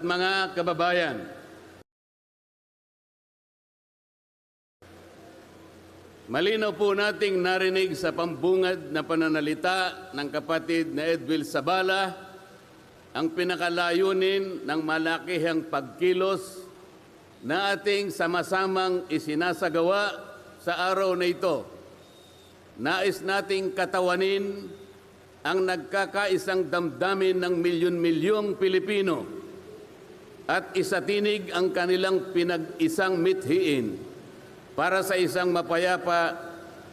Mga kababayan, malinaw po nating narinig sa pambungad na pananalita ng kapatid na Edwil Sabala ang pinakalayunin ng malakihang pagkilos na ating sama-samang isinasagawa sa araw na ito. Nais nating katawanin ang nagkakaisang damdamin ng milyon-milyong Pilipino at isatinig ang kanilang pinag-isang mithiin para sa isang mapayapa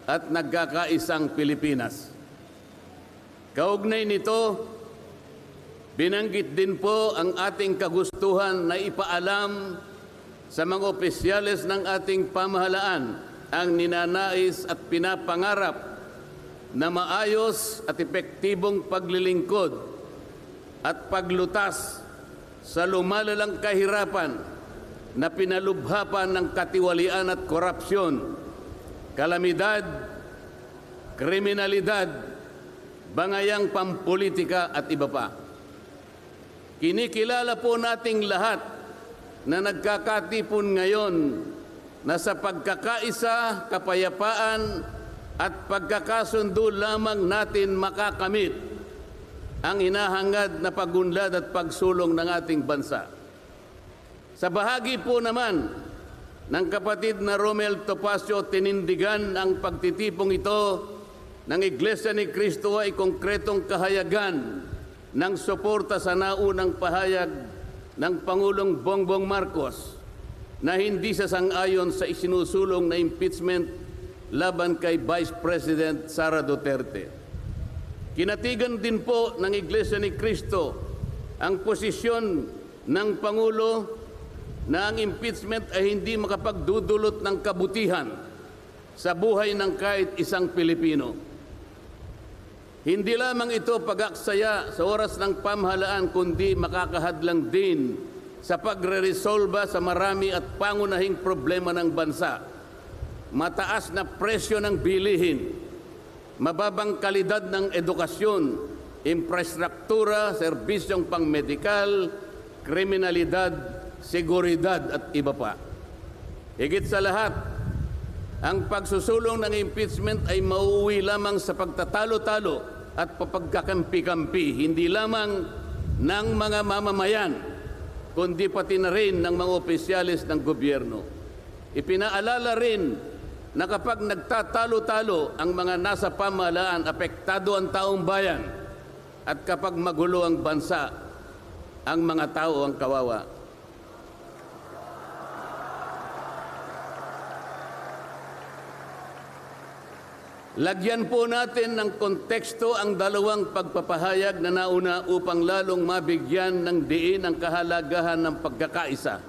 at nagkakaisang Pilipinas. Kaugnay nito, binanggit din po ang ating kagustuhan na ipaalam sa mga opisyales ng ating pamahalaan ang ninanais at pinapangarap na maayos at epektibong paglilingkod at paglutas sa lumalalang kahirapan na pinalubhapan ng katiwalian at korupsyon, kalamidad, kriminalidad, bangayang pampolitika at iba pa. Kinikilala po nating lahat na nagkakatipon ngayon na sa pagkakaisa, kapayapaan at pagkakasundo lamang natin makakamit ang hinahangad na pagunlad at pagsulong ng ating bansa. Sa bahagi po naman ng kapatid na Romel Topacio, tinindigan ang pagtitipong ito ng Iglesia ni Cristo ay konkretong kahayagan ng suporta sa naunang pahayag ng Pangulong Bongbong Marcos na hindi sasang-ayon sa isinusulong na impeachment laban kay Vice President Sara Duterte. Kinatigan din po ng Iglesia ni Cristo ang posisyon ng Pangulo na ang impeachment ay hindi makapagdudulot ng kabutihan sa buhay ng kahit isang Pilipino. Hindi lamang ito pag-aksaya sa oras ng pamahalaan kundi makakahadlang din sa pagre-resolba sa marami at pangunahing problema ng bansa. Mataas na presyo ng bilihin, mababang kalidad ng edukasyon, infrastruktura, serbisyong pangmedikal, kriminalidad, seguridad at iba pa. Higit sa lahat, ang pagsusulong ng impeachment ay mauuwi lamang sa pagtatalo-talo at papagkakampi-kampi, hindi lamang ng mga mamamayan, kundi pati na rin ng mga opisyalis ng gobyerno. Ipinaalala rin na kapag nagtatalo-talo ang mga nasa pamahalaan, apektado ang taong bayan, at kapag magulo ang bansa, ang mga tao ang kawawa. Lagyan po natin ng konteksto ang dalawang pagpapahayag na nauna upang lalong mabigyan ng diin ang kahalagahan ng pagkakaisa,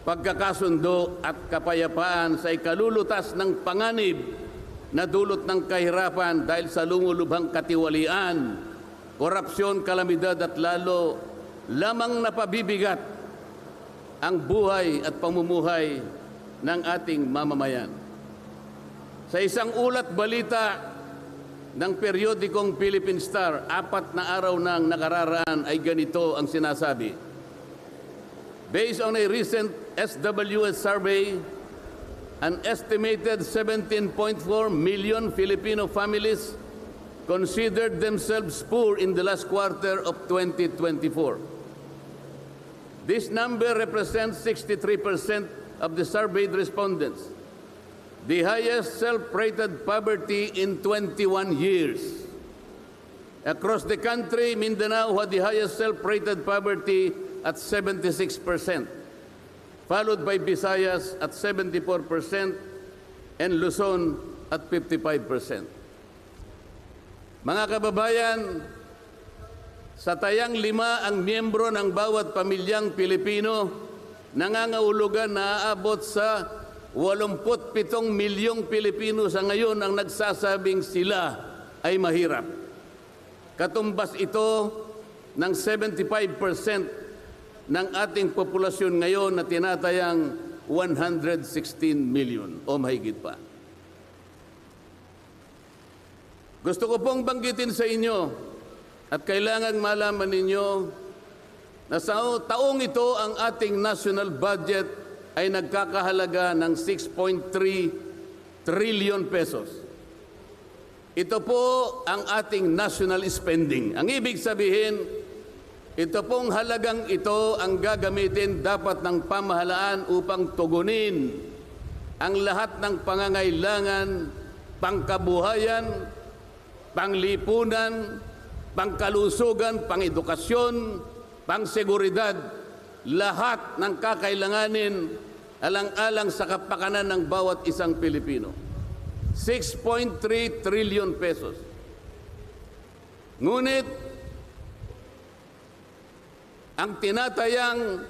pagkakasundo at kapayapaan sa ikalulutas ng panganib na dulot ng kahirapan dahil sa lumulubhang katiwalian, korupsyon, kalamidad at lalo lamang napabibigat ang buhay at pamumuhay ng ating mamamayan. Sa isang ulat balita ng periodikong Philippine Star, 4 na araw nang nakararaan ay ganito ang sinasabi. Based on a recent SWS survey, an estimated 17.4 million Filipino families considered themselves poor in the last quarter of 2024. This number represents 63% of the surveyed respondents, the highest self-rated poverty in 21 years. Across the country, Mindanao had the highest self-rated poverty at 76%, followed by Visayas at 74% and Luzon at 55%. Mga kababayan, sa tayang 5 ang miyembro ng bawat pamilyang Pilipino, nangangahulugan na aabot sa 87 milyong Pilipino sa ngayon ang nagsasabing sila ay mahirap. Katumbas ito ng 75% ng ating populasyon ngayon na tinatayang 116 million o mahigit pa. Gusto ko pong banggitin sa inyo at kailangan malaman ninyo na sa taong ito ang ating national budget ay nagkakahalaga ng 6.3 trillion pesos. Ito po ang ating national spending. Ang ibig sabihin, ito pong halagang ito ang gagamitin dapat ng pamahalaan upang tugunin ang lahat ng pangangailangan, pangkabuhayan, panglipunan, pangkalusugan, pangedukasyon, pangseguridad, lahat ng kakailanganin alang-alang sa kapakanan ng bawat isang Pilipino. 6.3 trillion pesos. Ngunit, ang tinatayang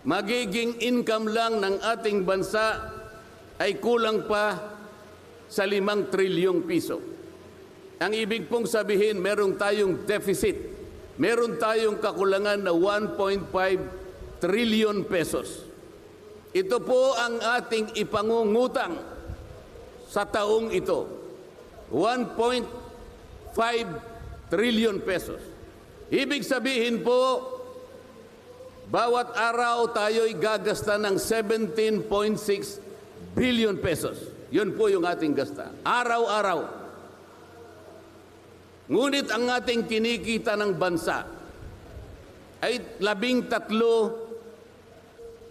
magiging income lang ng ating bansa ay kulang pa sa 5 trilyong piso. Ang ibig pong sabihin, meron tayong deficit. Meron tayong kakulangan na 1.5 trillion pesos. Ito po ang ating ipangungutang sa taong ito. 1.5 trillion pesos. Ibig sabihin po, bawat araw tayo'y gagasta ng 17.6 billion pesos. Yun po yung ating gasta. Araw-araw. Ngunit ang ating kinikita ng bansa ay 13.4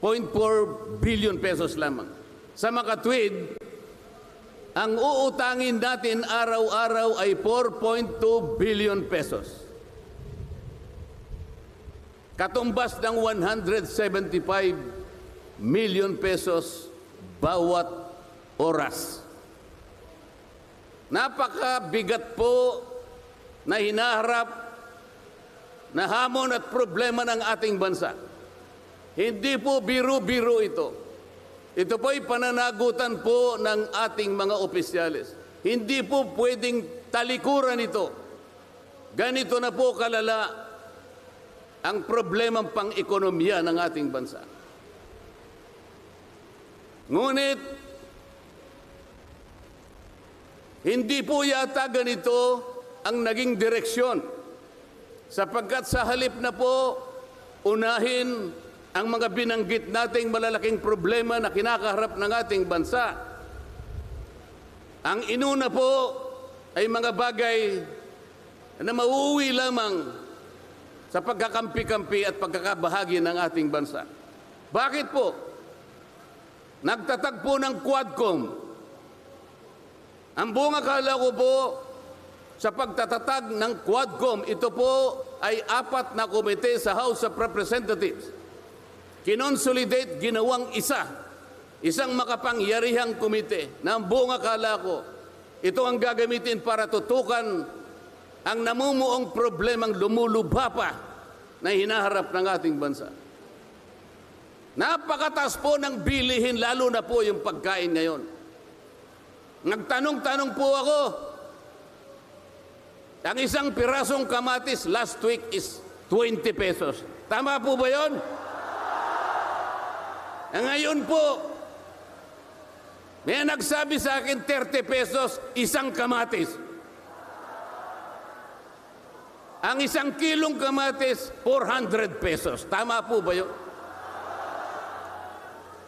billion pesos lamang. Sa makatwid, ang uutangin natin araw-araw ay 4.2 billion pesos. Katumbas ng 175 million pesos bawat oras. Napakabigat po na hinaharap na hamon at problema ng ating bansa. Hindi po biro-biro ito. Ito po ay pananagutan po ng ating mga opisyales. Hindi po pwedeng talikuran ito. Ganito na po kalala ang problemang pang-ekonomiya ng ating bansa. Ngunit, hindi po yata ganito ang naging direksyon, sapagkat sa halip na po unahin ang mga binanggit nating malalaking problema na kinakaharap ng ating bansa, ang inuna po ay mga bagay na mauuwi lamang sa pagkakampi-kampi at pagkakabahagi ng ating bansa. Bakit po? Nagtatagpo ng Quadcom. Ang buong akala ko po sa pagtatatag ng Quadcom, ito po ay 4 na komite sa House of Representatives. Kinonsolidate, ginawang isang makapangyarihang komite na ang buong akala ko, ito ang gagamitin para tutukan ang namumuong problemang lumulubha pa na hinaharap ng ating bansa. Napakataas po ng bilihin, lalo na po yung pagkain ngayon. Nagtanong-tanong po ako, ang isang pirasong kamatis last week is 20 pesos. Tama po ba yun? Ngayon po, may nagsabi sa akin 30 pesos isang kamatis. Ang 1 kilong kamatis, 400 pesos. Tama po ba yun?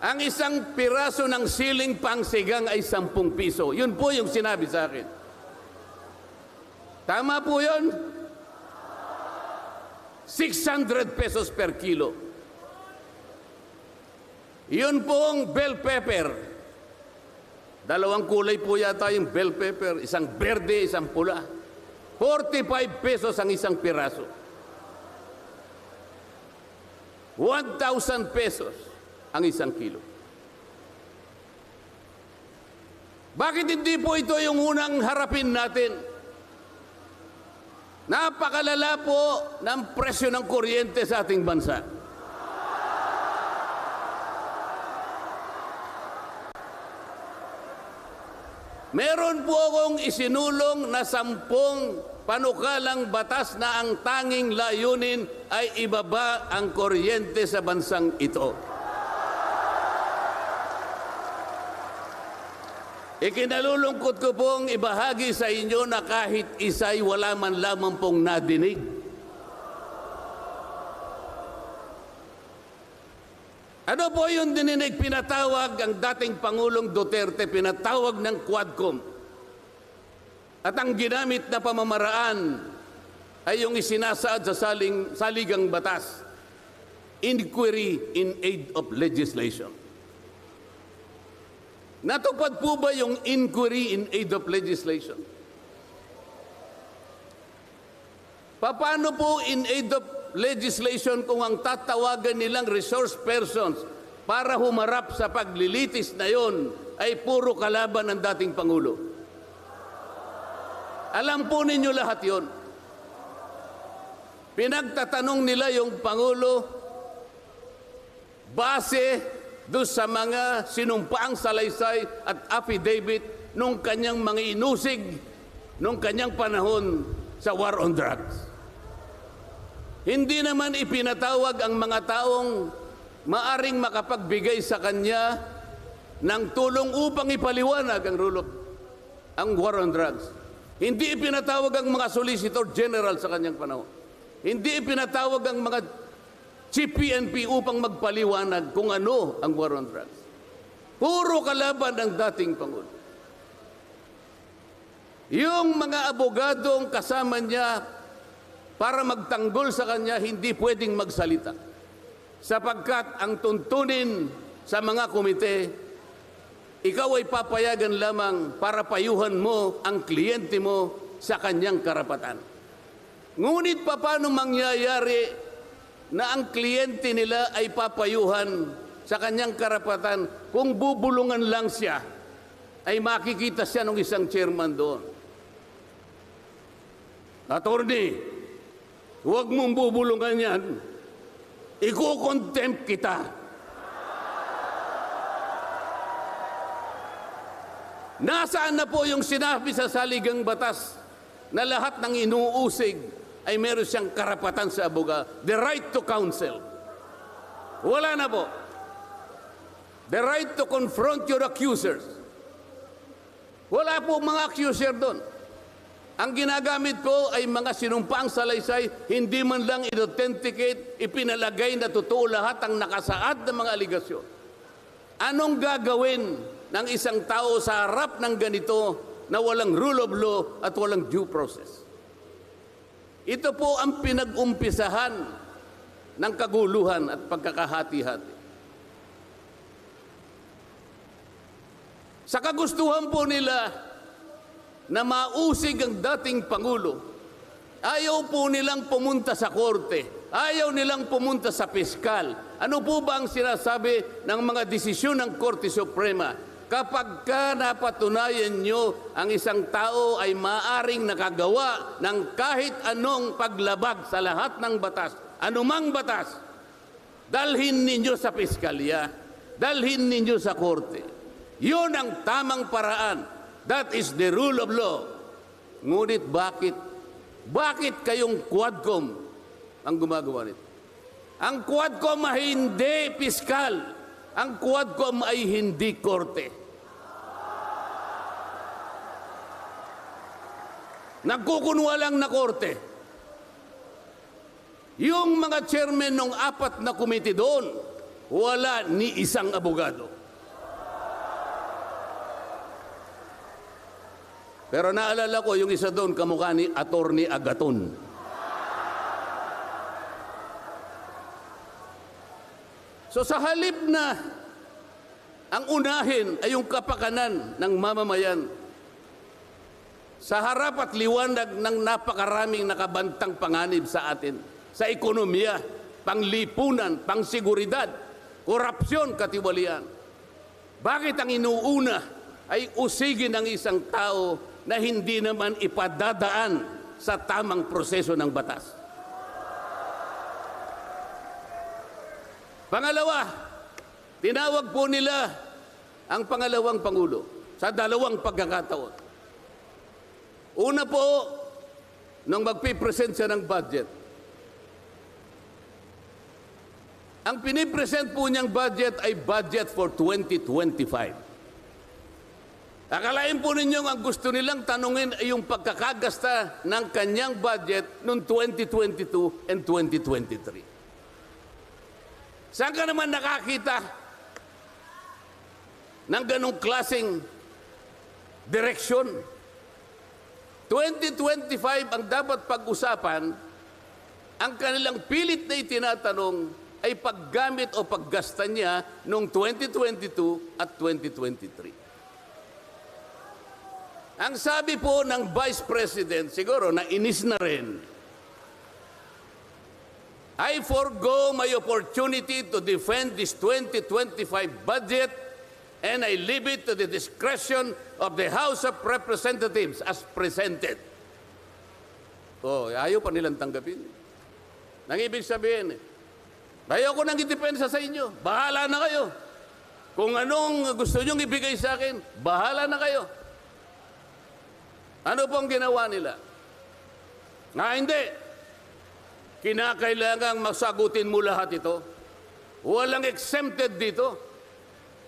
Ang 1 piraso ng siling pangsigang ay 10 piso. Yun po yung sinabi sa akin. Tama po yun? 600 pesos per kilo. Yun pong bell pepper. 2 kulay po yata yung bell pepper. Isang berde, isang pula. 45 pesos ang 1 piraso. 1,000 pesos ang 1 kilo. Bakit hindi po ito yung unang harapin natin? Napakalala po ng presyo ng kuryente sa ating bansa. Meron po akong isinulong na 10 panukalang batas na ang tanging layunin ay ibaba ang kuryente sa bansang ito. Ikinalulungkot ko pong ibahagi sa inyo na kahit isa'y wala man lamang pong nadinig. Ano po yung dininig pinatawag ang dating Pangulong Duterte, pinatawag ng Quadcom. At ang ginamit na pamamaraan ay yung isinasaad sa saligang batas, inquiry in aid of legislation. Natupad po ba yung inquiry in aid of legislation? Paano po in aid of legislation kung ang tatawagan nilang resource persons para humarap sa paglilitis na yon ay puro kalaban ng dating Pangulo? Alam po ninyo lahat yon. Pinagtatanong nila yung Pangulo base doon sa mga sinumpaang salaysay at affidavit nung kanyang mga inusig nung kanyang panahon sa war on drugs. Hindi naman ipinatawag ang mga taong maaring makapagbigay sa kanya ng tulong upang ipaliwanag ang war on drugs. Hindi ipinatawag ang mga Solicitor General sa kanyang panahon. Hindi ipinatawag ang mga Chief PNP upang magpaliwanag kung ano ang war on drugs. Puro kalaban ng dating Pangulo. Yung mga abogadong kasama niya para magtanggol sa kanya, hindi pwedeng magsalita. Sapagkat ang tuntunin sa mga komite, ikaw ay papayagan lamang para payuhan mo ang kliyente mo sa kanyang karapatan. Ngunit paano mangyayari na ang kliyente nila ay papayuhan sa kanyang karapatan kung bubulungan lang siya, ay makikita siya ng isang chairman doon. Attorney, huwag mong bubulungan yan. Iko-contempt kita. Nasaan na po yung sinabi sa saligang batas na lahat ng inuusig ay meron siyang karapatan sa abogado? The right to counsel. Wala na po. The right to confront your accusers. Wala po mga accuser doon. Ang ginagamit ko ay mga sinumpaang salaysay, hindi man lang i-authenticate, ipinalagay na totoo lahat ang nakasaad ng mga aligasyon. Anong gagawin ng isang tao sa harap ng ganito na walang rule of law at walang due process? Ito po ang pinag-umpisahan ng kaguluhan at pagkakahati-hati. Sa kagustuhan po nila na mausig ang dating Pangulo, ayaw po nilang pumunta sa korte, ayaw nilang pumunta sa piskal. Ano po ba ang sinasabi ng mga desisyon ng Korte Suprema? Kapag ka napatunayan nyo ang isang tao ay maaring nakagawa ng kahit anong paglabag sa lahat ng batas, anumang batas, dalhin ninyo sa piskalya, dalhin ninyo sa korte. Yun ang tamang paraan. That is the rule of law. Ngunit bakit kayong Quadcom ang gumagawa nito? Ang Quadcom ay hindi piskal. Ang Quadcom ay hindi korte. Nagkukunwa lang na korte. Yung mga chairman ng 4 na komite doon, wala ni isang abogado. Pero naalala ko yung isa doon, kamukha ni Attorney Agaton. So sa halip na ang unahin ay yung kapakanan ng mamamayan, sa harap at liwanag ng napakaraming nakabantang panganib sa atin, sa ekonomiya, panglipunan, pangseguridad, korupsyon, katiwalian, bakit ang inuuna ay usigin ng isang tao na hindi naman ipadadaan sa tamang proseso ng batas? Pangalawa, tinawag po nila ang pangalawang Pangulo sa 2 pagkakataon. Una po, nung magpipresent siya ng budget. Ang pinipresent po niyang budget ay budget for 2025. Akalain po ninyo ang gusto nilang tanungin ay yung pagkakagasta ng kanyang budget noong 2022 and 2023. Saan ka naman nakakita ng ganong klaseng direksyon? 2025 ang dapat pag-usapan, ang kanilang pilit na itinatanong ay paggamit o paggasta niya noong 2022 at 2023. Ang sabi po ng Vice President, siguro nainis na rin, I forgo my opportunity to defend this 2025 budget and I leave it to the discretion of the House of Representatives as presented. Oh, ayaw pa nilang tanggapin. Nang ibig sabihin, ayaw ko nang idepensa sa inyo. Bahala na kayo. Kung anong gusto nyong ibigay sa akin, bahala na kayo. Ano pong ginawa nila? Hindi. Kinakailangang masagutin mo lahat ito. Walang exempted dito.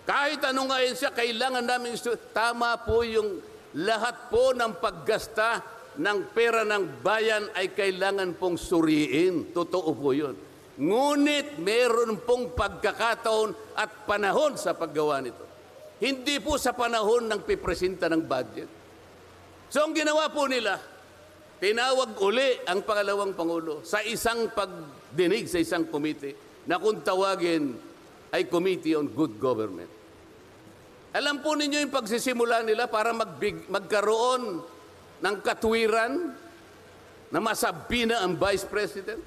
Kahit anong ahensya, kailangan namin tama po yung lahat po ng paggasta ng pera ng bayan ay kailangan pong suriin. Totoo po yun. Ngunit meron pong pagkakataon at panahon sa paggawa nito. Hindi po sa panahon ng pipresenta ng budget. So ang ginawa po nila, tinawag uli ang pangalawang Pangulo sa isang pagdinig sa isang komite na kung tawagin ay Committee on Good Government. Alam po ninyo yung pagsisimula nila para magkaroon ng katwiran na masabi na ang Vice President?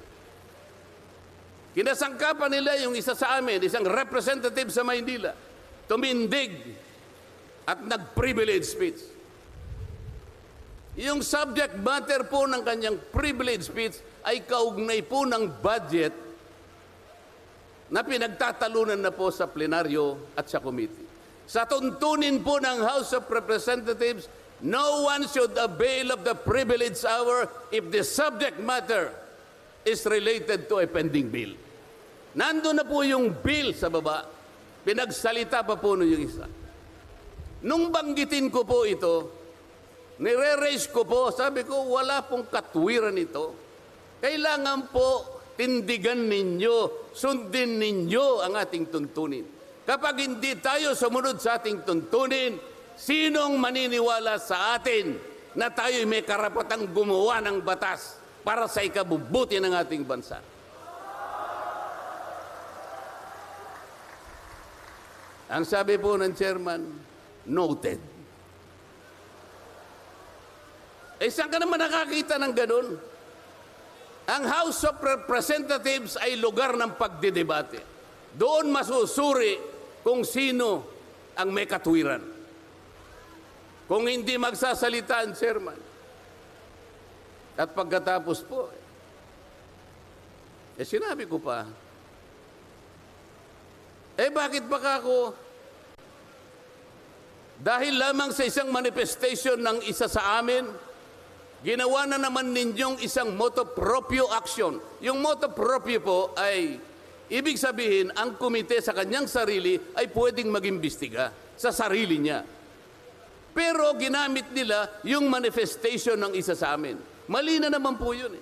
Kinasangkapan nila yung isa sa amin, isang representative sa Maynila, tumindig at nag-privilege speech. Yung subject matter po ng kanyang privilege speech ay kaugnay po ng budget na pinagtatalunan na po sa plenaryo at sa committee. Sa tuntunin po ng House of Representatives, no one should avail of the privilege hour if the subject matter is related to a pending bill. Nandun na po yung bill sa baba, pinagsalita pa po yung isa. Nung banggitin ko po ito, nire-raise ko po, sabi ko, wala pong katwiran ito. Kailangan po tindigan ninyo, sundin ninyo ang ating tuntunin. Kapag hindi tayo sumunod sa ating tuntunin, sinong maniniwala sa atin na tayo may karapatang gumawa ng batas para sa ikabubuti ng ating bansa? Ang sabi po ng chairman, noted. Saan ka naman nakakita ng ganun? Ang House of Representatives ay lugar ng pagdidebate. Doon masusuri kung sino ang may katwiran. Kung hindi magsasalita ang chairman. At pagkatapos po, sinabi ko pa, bakit baka ako, dahil lamang sa isang manifestation ng isa sa amin, ginawa na naman ninyong isang motu proprio action. Yung motu proprio po ay, ibig sabihin, ang komite sa kanyang sarili ay pwedeng mag-imbestiga sa sarili niya. Pero ginamit nila yung manifestation ng isa sa amin. Mali na naman po yun.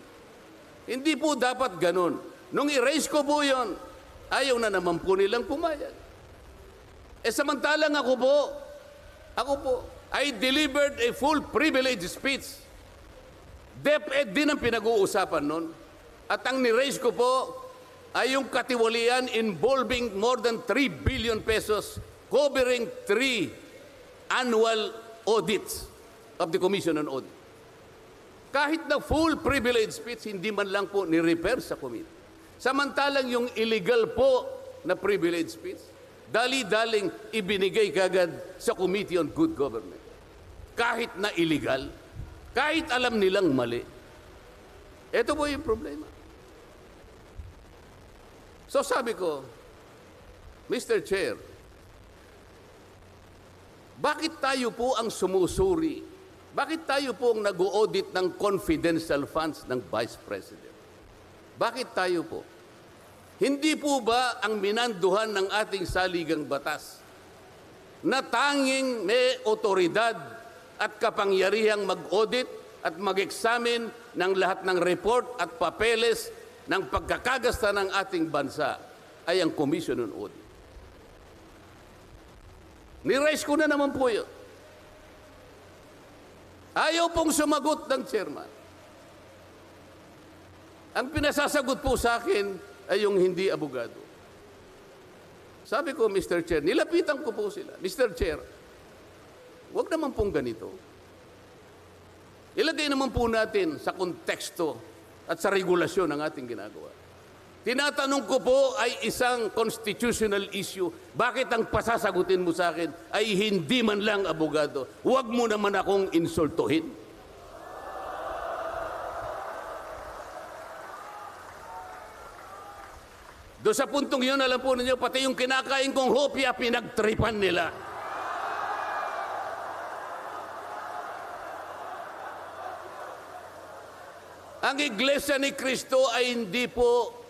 Hindi po dapat ganun. Nung i-raise ko po yun, ayaw na naman po nilang pumayag. Samantalang ako po, I delivered a full privilege speech. DepEd din ang pinag-uusapan nun. At ang ni-raise ko po ay yung katiwalian involving more than 3 billion pesos covering 3 annual audits of the Commission on Audit. Kahit na full privilege speech, hindi man lang po ni-repair sa committee. Samantalang yung illegal po na privilege speech, dali-daling ibinigay kagad sa Committee on Good Government. Kahit na illegal, kahit alam nilang mali. Ito po yung problema. So sabi ko, Mr. Chair, bakit tayo po ang sumusuri? Bakit tayo po ang nag-audit ng confidential funds ng Vice President? Bakit tayo po? Hindi po ba ang minanduhan ng ating saligang batas na tanging may otoridad at kapangyarihang mag-audit at mag-examine ng lahat ng report at papeles ng pagkakagasta ng ating bansa ay ang Commission on Audit. Ni-raise ko na naman po yun. Ayaw pong sumagot ng chairman. Ang pinasasagot po sa akin ay yung hindi abogado. Sabi ko, Mr. Chair, nilapitan ko po sila. Mr. Chair, huwag naman pong ganito. Ilagay naman po natin sa konteksto at sa regulasyon ng ating ginagawa. Tinatanong ko po ay isang constitutional issue. Bakit ang pasasagutin mo sa akin ay hindi man lang abogado? Huwag mo naman akong insultuhin. Doon sa puntong yun, alam po ninyo, pati yung kinakain kong hopya, pinagtripan nila. Ang Iglesia ni Cristo ay hindi po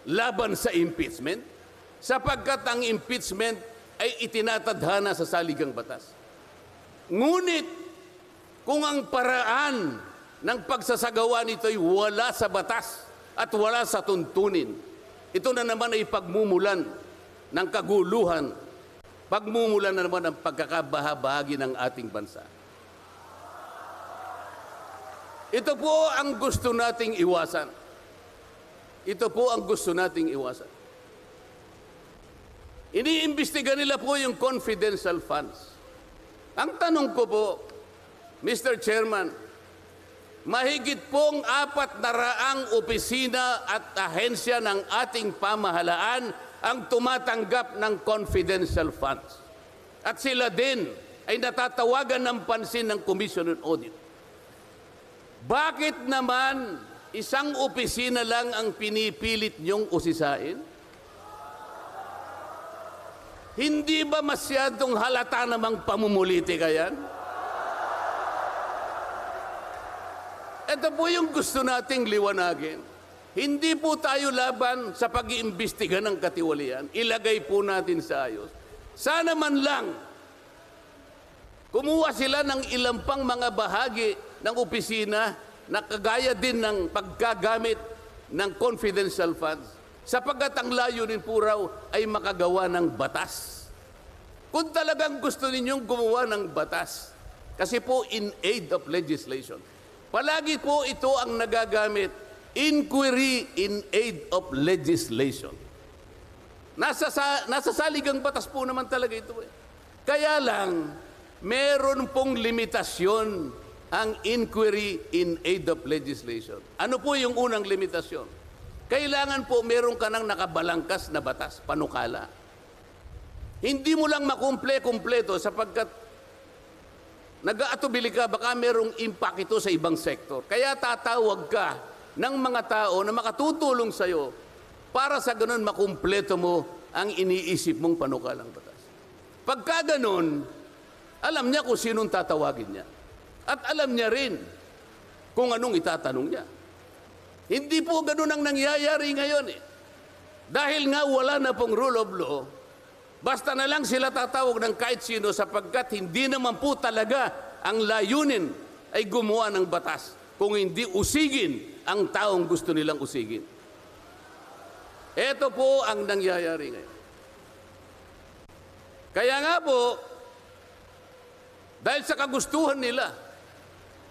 laban sa impeachment, sapagkat ang impeachment ay itinatadhana sa saligang batas. Ngunit, kung ang paraan ng pagsasagawa nito ay wala sa batas at wala sa tuntunin, ito na naman ay pagmumulan ng kaguluhan, pagmumulan na naman ng pagkakabahabahagi ng ating bansa. Ito po ang gusto nating iwasan. Ito po ang gusto nating iwasan. Iniimbestiga nila po yung confidential funds. Ang tanong ko po, Mr. Chairman, mahigit pong 400 opisina at ahensya ng ating pamahalaan ang tumatanggap ng confidential funds. At sila din ay natatawagan ng pansin ng Commission on Audit. Bakit naman isang opisina lang ang pinipilit niyong usisain? Hindi ba masyadong halata namang pamumulitika yan? Ito po yung gusto nating liwanagin. Hindi po tayo laban sa pag-iimbestiga ng katiwalian. Ilagay po natin sa ayos. Sana man lang, kumuha sila ng ilang pang mga bahagi ng opisina na kagaya din ng paggagamit ng confidential funds, sapagkat ang layunin po raw ay makagawa ng batas. Kung talagang gusto ninyong gumawa ng batas, kasi po in aid of legislation, palagi po ito ang nagagamit, inquiry in aid of legislation. Nasa saligang batas po naman talaga ito. Kaya lang, meron pong limitasyon ang inquiry in aid of legislation. Ano po yung unang limitasyon? Kailangan po meron ka ng nakabalangkas na batas, panukala. Hindi mo lang makumple-kumpleto sapagkat nag-aatubili ka, baka merong impact ito sa ibang sektor. Kaya tatawag ka ng mga tao na makatutulong sa'yo para sa ganun makumpleto mo ang iniisip mong panukalang batas. Pagka ganun, alam niya kung sinong tatawagin niya. At alam niya rin kung anong itatanong niya. Hindi po ganun ang nangyayari ngayon eh. Dahil nga wala na pong rule of law, basta na lang sila tatawag ng kahit sino sapagkat hindi naman po talaga ang layunin ay gumawa ng batas kung hindi usigin ang taong gusto nilang usigin. Ito po ang nangyayari ngayon. Kaya nga po, dahil sa kagustuhan nila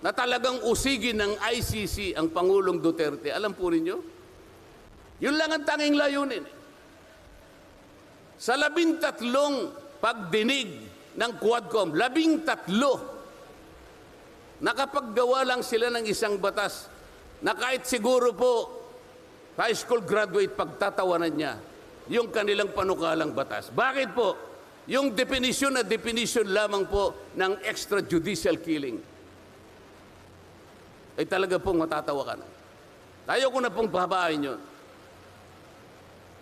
na talagang usigin ng ICC ang Pangulong Duterte, alam po ninyo, yun lang ang tanging layunin. Sa 13 pagdinig ng Quadcom, 13, nakapaggawa lang sila ng isang batas na kahit siguro po high school graduate pagtatawanan niya yung kanilang panukalang batas. Bakit po? Yung definition na definition lamang po ng extrajudicial killing ay talaga pong matatawa ka na. Tayo ko na pong babain yun.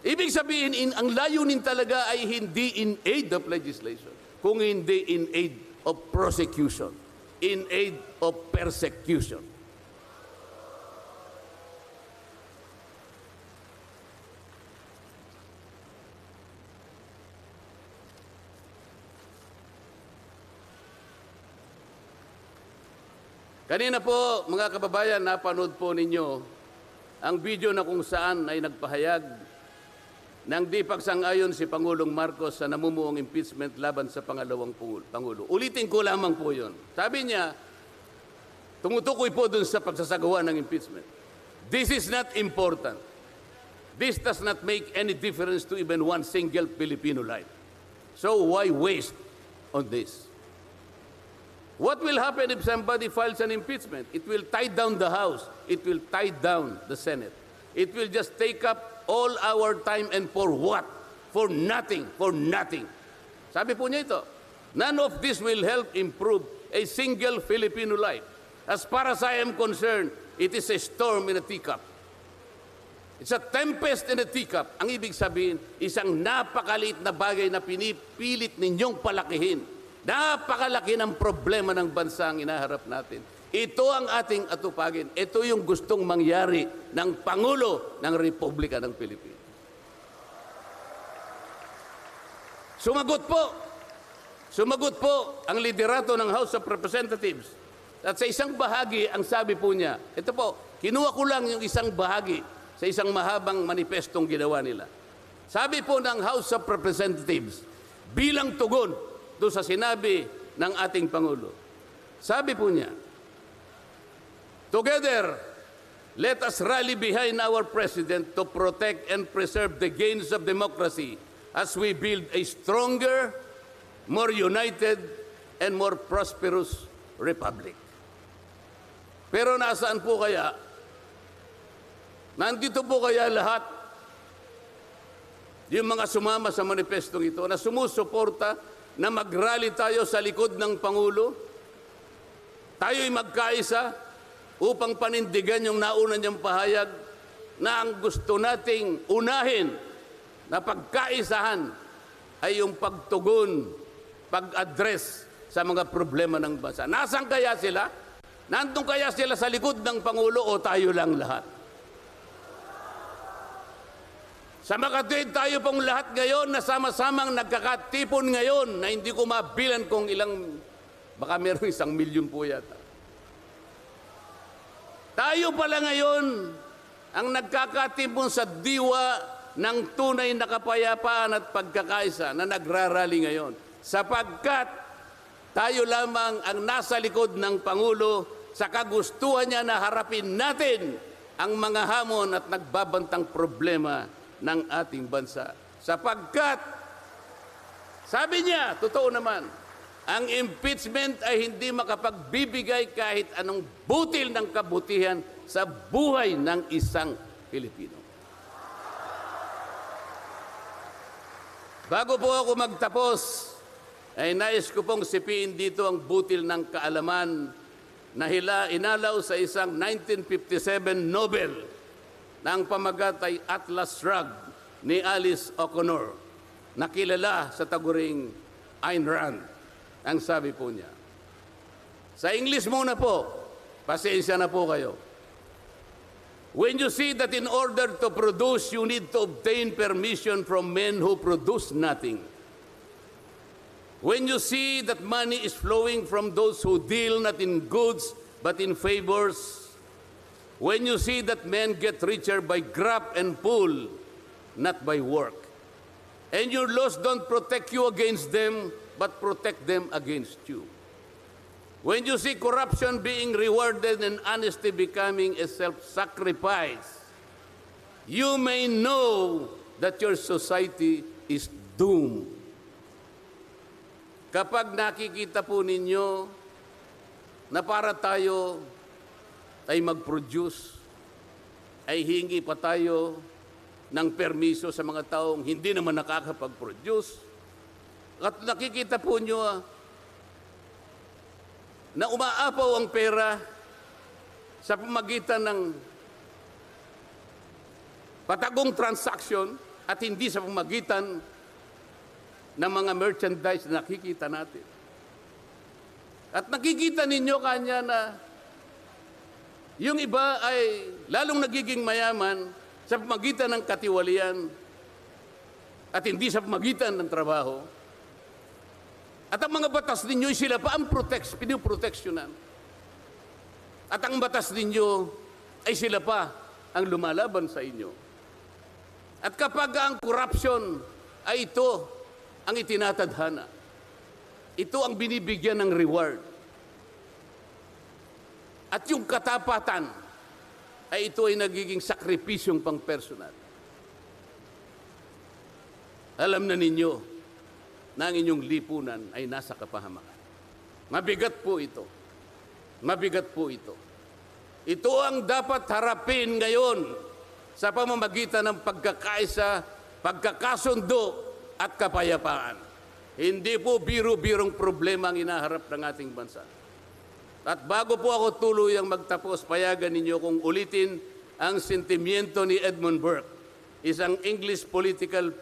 Ibig sabihin, ang layunin talaga ay hindi in aid of legislation, kung hindi in aid of prosecution, in aid of persecution. Kanina po, mga kababayan, napanood po ninyo ang video na kung saan ay nagpahayag nang di pagsang-ayon si Pangulong Marcos sa namumuong impeachment laban sa pangalawang Pangulo. Ulitin ko lamang po yun. Sabi niya, tumutukoy po dun sa pagsasagawa ng impeachment. This is not important. This does not make any difference to even one single Filipino life. So why waste on this? What will happen if somebody files an impeachment? It will tie down the House. It will tie down the Senate. It will just take up all our time, and for what? For nothing, for nothing. Sabi po niya ito, none of this will help improve a single Filipino life. As far as I am concerned, it is a storm in a teacup. It's a tempest in a teacup. Ang ibig sabihin, isang napakaliit na bagay na pinipilit ninyong palakihin. Napakalaki ng problema ng bansa ang inaharap natin. Ito ang ating atupagin. Ito yung gustong mangyari ng Pangulo ng Republika ng Pilipinas. Sumagot po ang liderato ng House of Representatives. At sa isang bahagi, ang sabi po niya, ito po, kinuha ko lang yung isang bahagi sa isang mahabang manifestong ginawa nila. Sabi po ng House of Representatives, bilang tugon doon sa sinabi ng ating Pangulo, sabi po niya, together, let us rally behind our President to protect and preserve the gains of democracy as we build a stronger, more united, and more prosperous republic. Pero nasaan po kaya? Nandito po kaya lahat yung mga sumama sa manifestong ito na sumusuporta na mag-rally tayo sa likod ng Pangulo? Tayo'y magkaisa upang panindigan yung nauna niyang pahayag na ang gusto nating unahin na pagkaisahan ay yung pagtugon, pag-address sa mga problema ng bansa. Nasaan kaya sila? Nandun kaya sila sa likod ng Pangulo o tayo lang lahat? Sa Makati, tayo pong lahat ngayon na sama-samang nagkakatipon ngayon na hindi ko mabilan kung ilang, baka meron 1 milyon po yata. Tayo pala ngayon ang nagkakatipon sa diwa ng tunay na kapayapaan at pagkakaisa na nagrarally ngayon. Sapagkat tayo lamang ang nasa likod ng Pangulo sa kagustuhan niya na harapin natin ang mga hamon at nagbabantang problema ng ating bansa. Sapagkat, sabi niya, totoo naman, ang impeachment ay hindi makapagbibigay kahit anong butil ng kabutihan sa buhay ng isang Pilipino. Bago po ako magtapos, ay nais ko pong sipiin dito ang butil ng kaalaman na inalaw sa isang 1957 Nobel na ang pamagat ay Atlas Shrugged ni Alice O'Connor, na kilala sa taguring Ayn Rand. Ang sabi po niya, sa English muna po, pasensya na po kayo. When you see that in order to produce, you need to obtain permission from men who produce nothing. When you see that money is flowing from those who deal not in goods but in favors. When you see that men get richer by grab and pull, not by work. And your laws don't protect you against them, but protect them against you. When you see corruption being rewarded and honesty becoming a self-sacrifice, you may know that your society is doomed. Kapag nakikita po ninyo na para tayo ay mag-produce, ay hingi pa tayo ng permiso sa mga taong hindi naman nakakapag-produce. At nakikita po nyo na umaapaw ang pera sa pamagitan ng patagong transaction at hindi sa pamagitan ng mga merchandise na nakikita natin. At nakikita ninyo kanya na yung iba ay lalong nagiging mayaman sa pamagitan ng katiwalian at hindi sa pamagitan ng trabaho. At ang mga batas ninyo, sila pa ang pinoproteksyonan. At ang batas ninyo ay sila pa ang lumalaban sa inyo. At kapag ang corruption ay ito ang itinatadhana, ito ang binibigyan ng reward, at yung katapatan ay ito ay nagiging sakripisyong pang-personal. Alam na ninyo na ang inyong lipunan ay nasa kapahamakan. Mabigat po ito. Mabigat po ito. Ito ang dapat harapin ngayon sa pamamagitan ng pagkakaisa, pagkakasundo at kapayapaan. Hindi po biro-birong problema ang inaharap ng ating bansa. At bago po ako tuluyang magtapos, payagan ninyo kung ulitin ang sentimiento ni Edmund Burke, isang English political